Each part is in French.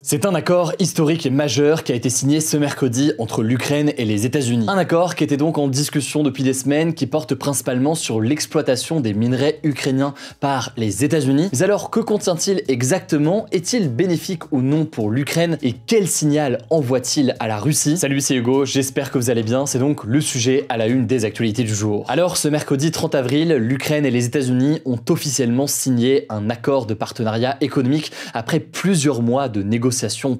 C'est un accord historique et majeur qui a été signé ce mercredi entre l'Ukraine et les États-Unis. Un accord qui était donc en discussion depuis des semaines, qui porte principalement sur l'exploitation des minerais ukrainiens par les États-Unis. Mais alors, que contient-il exactement? Est-il bénéfique ou non pour l'Ukraine? Et quel signal envoie-t-il à la Russie? Salut, c'est Hugo, j'espère que vous allez bien. C'est donc le sujet à la une des actualités du jour. Alors, ce mercredi 30 avril, l'Ukraine et les États-Unis ont officiellement signé un accord de partenariat économique après plusieurs mois de négociations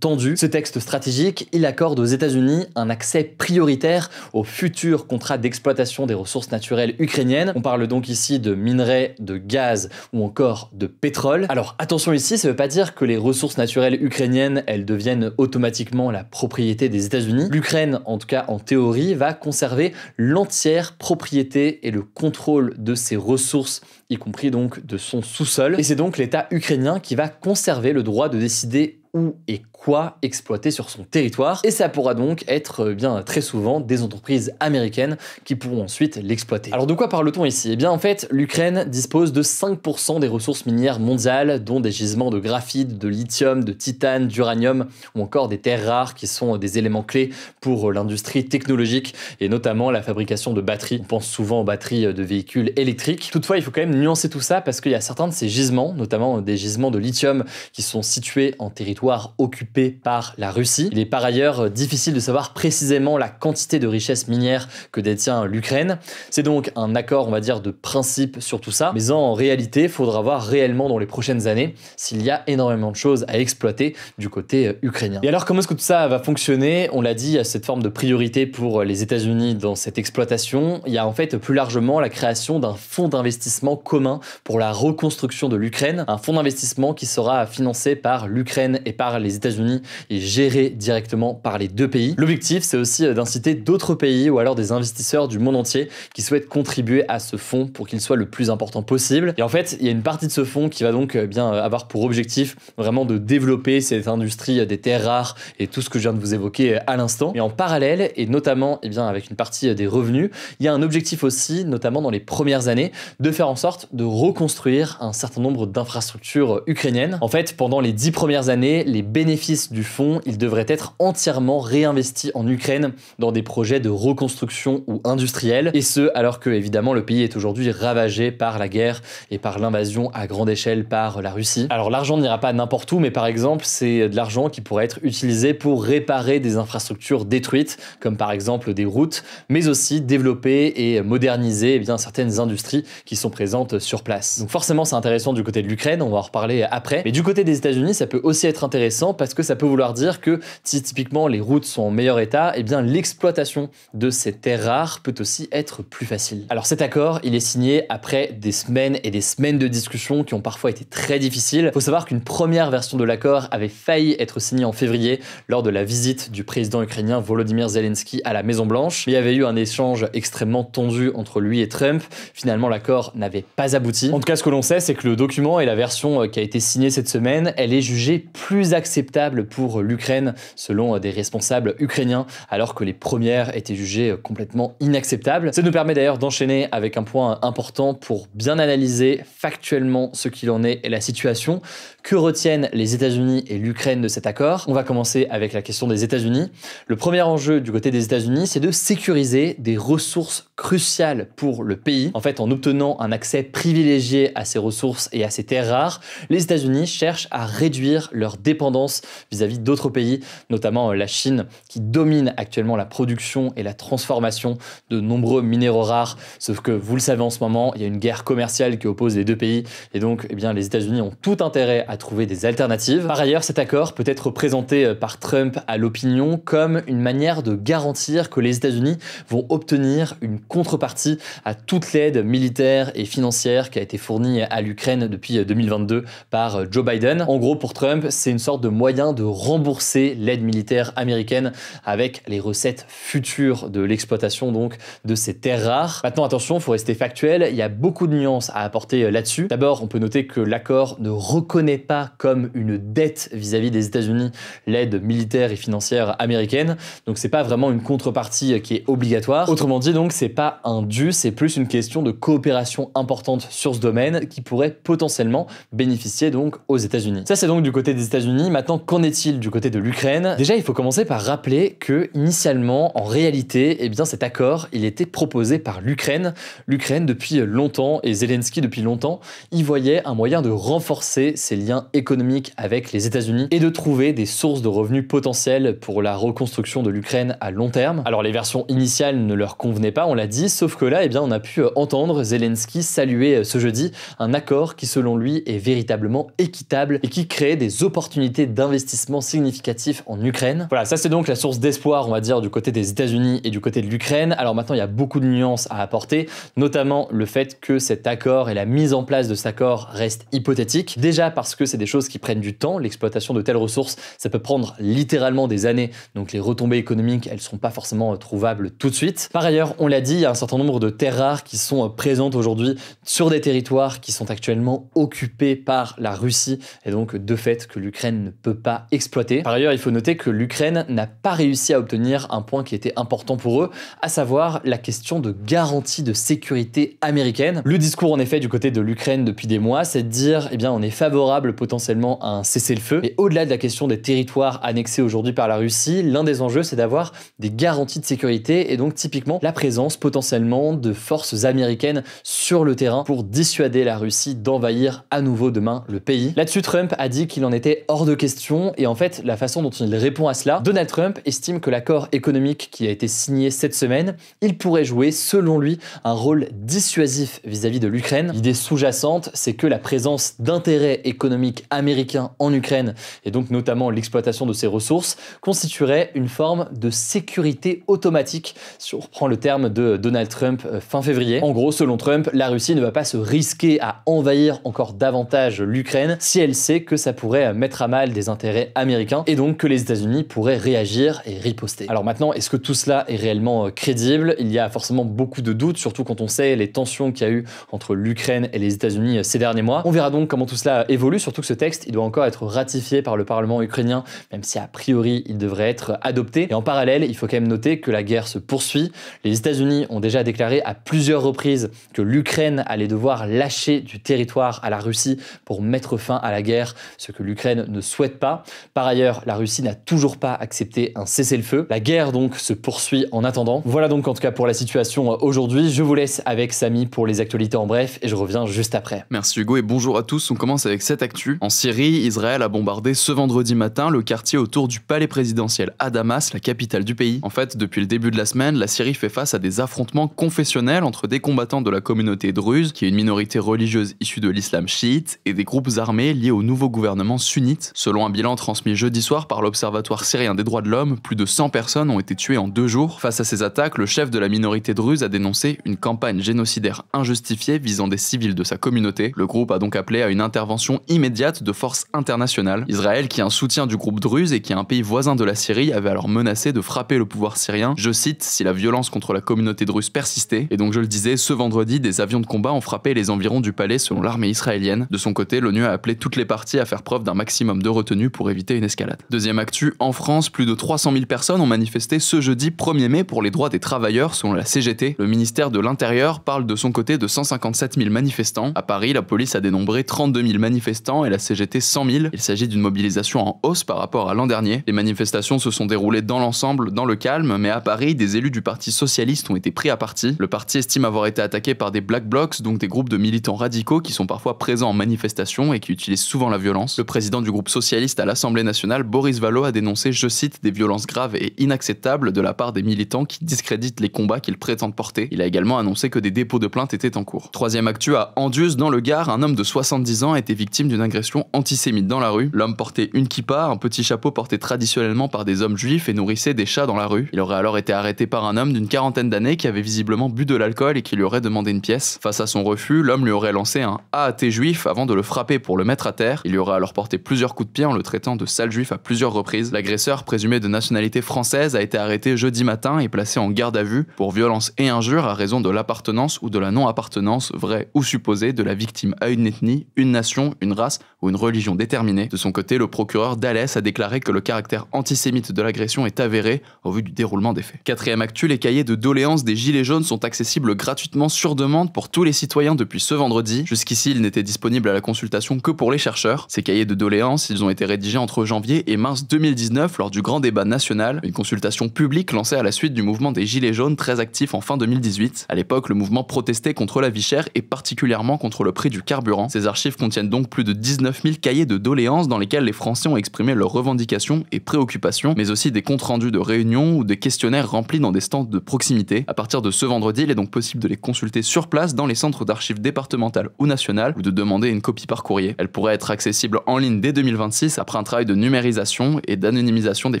tendues. Ce texte stratégique, il accorde aux États-Unis un accès prioritaire aux futurs contrats d'exploitation des ressources naturelles ukrainiennes. On parle donc ici de minerais, de gaz ou encore de pétrole. Alors attention ici, ça ne veut pas dire que les ressources naturelles ukrainiennes, elles deviennent automatiquement la propriété des États-Unis. L'Ukraine, en tout cas en théorie, va conserver l'entière propriété et le contrôle de ses ressources, y compris donc de son sous-sol. Et c'est donc l'État ukrainien qui va conserver le droit de décider où et quoi exploiter sur son territoire. Et ça pourra donc être bien très souvent des entreprises américaines qui pourront ensuite l'exploiter. Alors de quoi parle-t-on ici? Eh bien en fait, l'Ukraine dispose de 5% des ressources minières mondiales, dont des gisements de graphite, de lithium, de titane, d'uranium ou encore des terres rares qui sont des éléments clés pour l'industrie technologique et notamment la fabrication de batteries. On pense souvent aux batteries de véhicules électriques. Toutefois, il faut quand même nuancer tout ça parce qu'il y a certains de ces gisements, notamment des gisements de lithium qui sont situés en territoire occupé par la Russie. Il est par ailleurs difficile de savoir précisément la quantité de richesses minières que détient l'Ukraine. C'est donc un accord, on va dire, de principe sur tout ça, mais en réalité, il faudra voir réellement dans les prochaines années s'il y a énormément de choses à exploiter du côté ukrainien. Et alors, comment est-ce que tout ça va fonctionner? On l'a dit, il y a cette forme de priorité pour les États-Unis dans cette exploitation. Il y a en fait plus largement la création d'un fonds d'investissement commun pour la reconstruction de l'Ukraine, un fonds d'investissement qui sera financé par l'Ukraine et par les États-Unis et géré directement par les deux pays. L'objectif, c'est aussi d'inciter d'autres pays ou alors des investisseurs du monde entier qui souhaitent contribuer à ce fonds pour qu'il soit le plus important possible. Et en fait, il y a une partie de ce fonds qui va donc bien avoir pour objectif vraiment de développer cette industrie des terres rares et tout ce que je viens de vous évoquer à l'instant. Et en parallèle, et notamment bien avec une partie des revenus, il y a un objectif aussi, notamment dans les premières années, de faire en sorte de reconstruire un certain nombre d'infrastructures ukrainiennes. En fait, pendant les 10 premières années, les bénéfices du fonds, ils devraient être entièrement réinvestis en Ukraine dans des projets de reconstruction ou industriels, et ce alors que évidemment le pays est aujourd'hui ravagé par la guerre et par l'invasion à grande échelle par la Russie. Alors l'argent n'ira pas n'importe où, mais par exemple c'est de l'argent qui pourrait être utilisé pour réparer des infrastructures détruites, comme par exemple des routes, mais aussi développer et moderniser certaines industries qui sont présentes sur place. Donc forcément c'est intéressant du côté de l'Ukraine, on va en reparler après, mais du côté des États-Unis ça peut aussi être intéressant parce que ça peut vouloir dire que si typiquement les routes sont en meilleur état, eh bien l'exploitation de ces terres rares peut aussi être plus facile. Alors cet accord, il est signé après des semaines et des semaines de discussions qui ont parfois été très difficiles. Il faut savoir qu'une première version de l'accord avait failli être signée en février lors de la visite du président ukrainien Volodymyr Zelensky à la Maison-Blanche. Il y avait eu un échange extrêmement tendu entre lui et Trump. Finalement, l'accord n'avait pas abouti. En tout cas, ce que l'on sait, c'est que le document et la version qui a été signée cette semaine, elle est jugée plus acceptable pour l'Ukraine selon des responsables ukrainiens, alors que les premières étaient jugées complètement inacceptables. Ça nous permet d'ailleurs d'enchaîner avec un point important pour bien analyser factuellement ce qu'il en est et la situation. Que retiennent les États-Unis et l'Ukraine de cet accord? On va commencer avec la question des États-Unis. Le premier enjeu du côté des États-Unis, c'est de sécuriser des ressources cruciales pour le pays. En fait, en obtenant un accès privilégié à ces ressources et à ces terres rares, les États-Unis cherchent à réduire leur dépendance vis-à-vis d'autres pays, notamment la Chine, qui domine actuellement la production et la transformation de nombreux minéraux rares. Sauf que, vous le savez en ce moment, il y a une guerre commerciale qui oppose les deux pays, et donc les États-Unis ont tout intérêt à trouver des alternatives. Par ailleurs, cet accord peut être présenté par Trump à l'opinion comme une manière de garantir que les États-Unis vont obtenir une contrepartie à toute l'aide militaire et financière qui a été fournie à l'Ukraine depuis 2022 par Joe Biden. En gros, pour Trump, c'est une sorte de moyen de rembourser l'aide militaire américaine avec les recettes futures de l'exploitation donc de ces terres rares. Maintenant, attention, il faut rester factuel, il y a beaucoup de nuances à apporter là-dessus. D'abord, on peut noter que l'accord ne reconnaît pas comme une dette vis-à-vis des États-Unis l'aide militaire et financière américaine, donc c'est pas vraiment une contrepartie qui est obligatoire. Autrement dit, donc, c'est pas un dû, c'est plus une question de coopération importante sur ce domaine qui pourrait potentiellement bénéficier donc aux États-Unis. Ça, c'est donc du côté des États-Unis. États-Unis. Maintenant, qu'en est-il du côté de l'Ukraine? Déjà, il faut commencer par rappeler que, initialement, en réalité, eh bien, cet accord, il était proposé par l'Ukraine. L'Ukraine, depuis longtemps, et Zelensky, depuis longtemps, y voyait un moyen de renforcer ses liens économiques avec les États-Unis et de trouver des sources de revenus potentielles pour la reconstruction de l'Ukraine à long terme. Alors, les versions initiales ne leur convenaient pas, on l'a dit, sauf que là, eh bien, on a pu entendre Zelensky saluer ce jeudi un accord qui, selon lui, est véritablement équitable et qui crée des opportunités d'investissement significatifs en Ukraine. Voilà, ça c'est donc la source d'espoir, on va dire, du côté des États-Unis et du côté de l'Ukraine. Alors maintenant, il y a beaucoup de nuances à apporter, notamment le fait que cet accord et la mise en place de cet accord restent hypothétiques. Déjà parce que c'est des choses qui prennent du temps, l'exploitation de telles ressources, ça peut prendre littéralement des années, donc les retombées économiques, elles ne seront pas forcément trouvables tout de suite. Par ailleurs, on l'a dit, il y a un certain nombre de terres rares qui sont présentes aujourd'hui sur des territoires qui sont actuellement occupés par la Russie et donc de fait que l'Ukraine ne peut pas exploiter. Par ailleurs, il faut noter que l'Ukraine n'a pas réussi à obtenir un point qui était important pour eux, à savoir la question de garantie de sécurité américaine. Le discours en effet du côté de l'Ukraine depuis des mois, c'est de dire eh bien on est favorable potentiellement à un cessez-le-feu. Et au-delà de la question des territoires annexés aujourd'hui par la Russie, l'un des enjeux c'est d'avoir des garanties de sécurité et donc typiquement la présence potentiellement de forces américaines sur le terrain pour dissuader la Russie d'envahir à nouveau demain le pays. Là-dessus, Trump a dit qu'il en était hors de question et en fait, la façon dont il répond à cela, Donald Trump estime que l'accord économique qui a été signé cette semaine, il pourrait jouer, selon lui, un rôle dissuasif vis-à-vis de l'Ukraine. L'idée sous-jacente, c'est que la présence d'intérêts économiques américains en Ukraine et donc notamment l'exploitation de ses ressources constituerait une forme de sécurité automatique, si on reprend le terme de Donald Trump fin février. En gros, selon Trump, la Russie ne va pas se risquer à envahir encore davantage l'Ukraine si elle sait que ça pourrait mettre à mal des intérêts américains et donc que les États-Unis pourraient réagir et riposter. Alors maintenant, est-ce que tout cela est réellement crédible? Il y a forcément beaucoup de doutes, surtout quand on sait les tensions qu'il y a eu entre l'Ukraine et les États-Unis ces derniers mois. On verra donc comment tout cela évolue, surtout que ce texte, il doit encore être ratifié par le Parlement ukrainien, même si a priori il devrait être adopté. Et en parallèle, il faut quand même noter que la guerre se poursuit. Les États-Unis ont déjà déclaré à plusieurs reprises que l'Ukraine allait devoir lâcher du territoire à la Russie pour mettre fin à la guerre, ce que l'Ukraine ne souhaite pas. Par ailleurs, la Russie n'a toujours pas accepté un cessez-le-feu. La guerre donc se poursuit en attendant. Voilà donc en tout cas pour la situation aujourd'hui. Je vous laisse avec Samy pour les actualités en bref et je reviens juste après. Merci Hugo et bonjour à tous. On commence avec cette actu. En Syrie, Israël a bombardé ce vendredi matin le quartier autour du palais présidentiel à Damas, la capitale du pays. En fait, depuis le début de la semaine, la Syrie fait face à des affrontements confessionnels entre des combattants de la communauté druze, qui est une minorité religieuse issue de l'islam chiite, et des groupes armés liés au nouveau gouvernement sunnite. Selon un bilan transmis jeudi soir par l'Observatoire syrien des droits de l'homme, plus de 100 personnes ont été tuées en 2 jours. Face à ces attaques, le chef de la minorité druze a dénoncé une campagne génocidaire injustifiée visant des civils de sa communauté. Le groupe a donc appelé à une intervention immédiate de forces internationales. Israël, qui est un soutien du groupe druze et qui est un pays voisin de la Syrie, avait alors menacé de frapper le pouvoir syrien, je cite, si la violence contre la communauté druze persistait. Et donc je le disais, ce vendredi, des avions de combat ont frappé les environs du palais selon l'armée israélienne. De son côté, l'ONU a appelé toutes les parties à faire preuve d'un maximum de retenue pour éviter une escalade. Deuxième actu, en France, plus de 300 000 personnes ont manifesté ce jeudi 1er mai pour les droits des travailleurs selon la CGT. Le ministère de l'Intérieur parle de son côté de 157 000 manifestants. À Paris, la police a dénombré 32 000 manifestants et la CGT 100 000. Il s'agit d'une mobilisation en hausse par rapport à l'an dernier. Les manifestations se sont déroulées dans l'ensemble, dans le calme, mais à Paris, des élus du Parti socialiste ont été pris à partie. Le parti estime avoir été attaqué par des Black Blocs, donc des groupes de militants radicaux qui sont parfois présents en manifestation et qui utilisent souvent la violence. Le président du groupe socialiste à l'Assemblée nationale, Boris Vallaud, a dénoncé, je cite, des violences graves et inacceptables de la part des militants qui discréditent les combats qu'ils prétendent porter. Il a également annoncé que des dépôts de plainte étaient en cours. Troisième actu, à Anduze, dans le Gard, un homme de 70 ans a été victime d'une agression antisémite dans la rue. L'homme portait une kippa, un petit chapeau porté traditionnellement par des hommes juifs et nourrissait des chats dans la rue. Il aurait alors été arrêté par un homme d'une quarantaine d'années qui avait visiblement bu de l'alcool et qui lui aurait demandé une pièce. Face à son refus, l'homme lui aurait lancé un « Ah, t'es juif » avant de le frapper pour le mettre à terre. Il lui aurait alors porté plusieurs coups de pied en le traitant de sale juif à plusieurs reprises. L'agresseur, présumé de nationalité française, a été arrêté jeudi matin et placé en garde à vue pour violence et injure à raison de l'appartenance ou de la non-appartenance, vraie ou supposée, de la victime à une ethnie, une nation, une race ou une religion déterminée. De son côté, le procureur d'Alès a déclaré que le caractère antisémite de l'agression est avéré au vu du déroulement des faits. Quatrième actu, les cahiers de doléances des Gilets jaunes sont accessibles gratuitement sur demande pour tous les citoyens depuis ce vendredi. Jusqu'ici, ils n'étaient disponibles à la consultation que pour les chercheurs. Ces cahiers de doléances doléances, ils ont été rédigés entre janvier et mars 2019 lors du grand débat national, une consultation publique lancée à la suite du mouvement des Gilets jaunes très actif en fin 2018. À l'époque, le mouvement protestait contre la vie chère et particulièrement contre le prix du carburant. Ces archives contiennent donc plus de 19 000 cahiers de doléances dans lesquels les Français ont exprimé leurs revendications et préoccupations, mais aussi des comptes rendus de réunions ou des questionnaires remplis dans des stands de proximité. À partir de ce vendredi, il est donc possible de les consulter sur place dans les centres d'archives départementales ou nationales ou de demander une copie par courrier. Elle pourrait être accessible en ligne dès 2026 après un travail de numérisation et d'anonymisation des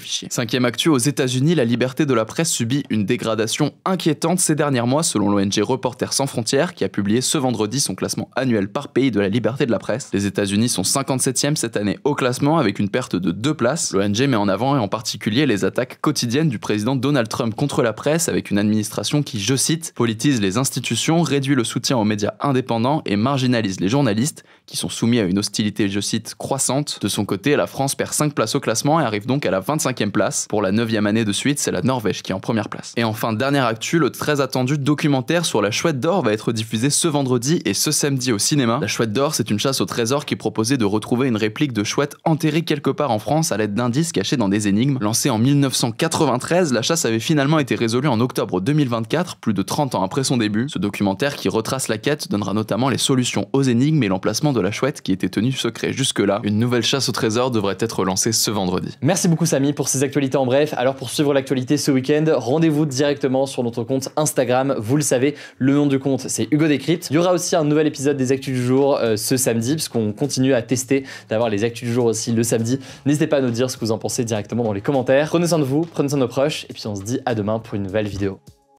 fichiers. Cinquième actu, aux États-Unis, la liberté de la presse subit une dégradation inquiétante ces derniers mois selon l'ONG Reporters sans frontières qui a publié ce vendredi son classement annuel par pays de la liberté de la presse. Les États-Unis sont 57e cette année au classement avec une perte de 2 places. L'ONG met en avant et en particulier les attaques quotidiennes du président Donald Trump contre la presse avec une administration qui, je cite, politise les institutions, réduit le soutien aux médias indépendants et marginalise les journalistes qui sont soumis à une hostilité, je cite, croissante. De son côté, la France perd 5 places au classement et arrive donc à la 25e place. Pour la 9e année de suite, c'est la Norvège qui est en première place. Et enfin, dernière actu, le très attendu documentaire sur la Chouette d'Or va être diffusé ce vendredi et ce samedi au cinéma. La Chouette d'Or, c'est une chasse au trésor qui proposait de retrouver une réplique de chouette enterrée quelque part en France à l'aide d'indices cachés dans des énigmes. Lancée en 1993, la chasse avait finalement été résolue en octobre 2024, plus de 30 ans après son début. Ce documentaire qui retrace la quête donnera notamment les solutions aux énigmes et l'emplacement de la chouette qui était tenue secret jusque-là. Une nouvelle chasse au trésor devrait être lancée ce vendredi. Merci beaucoup Samy pour ces actualités en bref. Alors pour suivre l'actualité ce week-end, rendez-vous directement sur notre compte Instagram. Vous le savez, le nom du compte c'est Hugo Décrypte. Il y aura aussi un nouvel épisode des Actus du jour ce samedi, puisqu'on continue à tester d'avoir les Actus du jour aussi le samedi. N'hésitez pas à nous dire ce que vous en pensez directement dans les commentaires. Prenez soin de vous, prenez soin de nos proches, et puis on se dit à demain pour une nouvelle vidéo.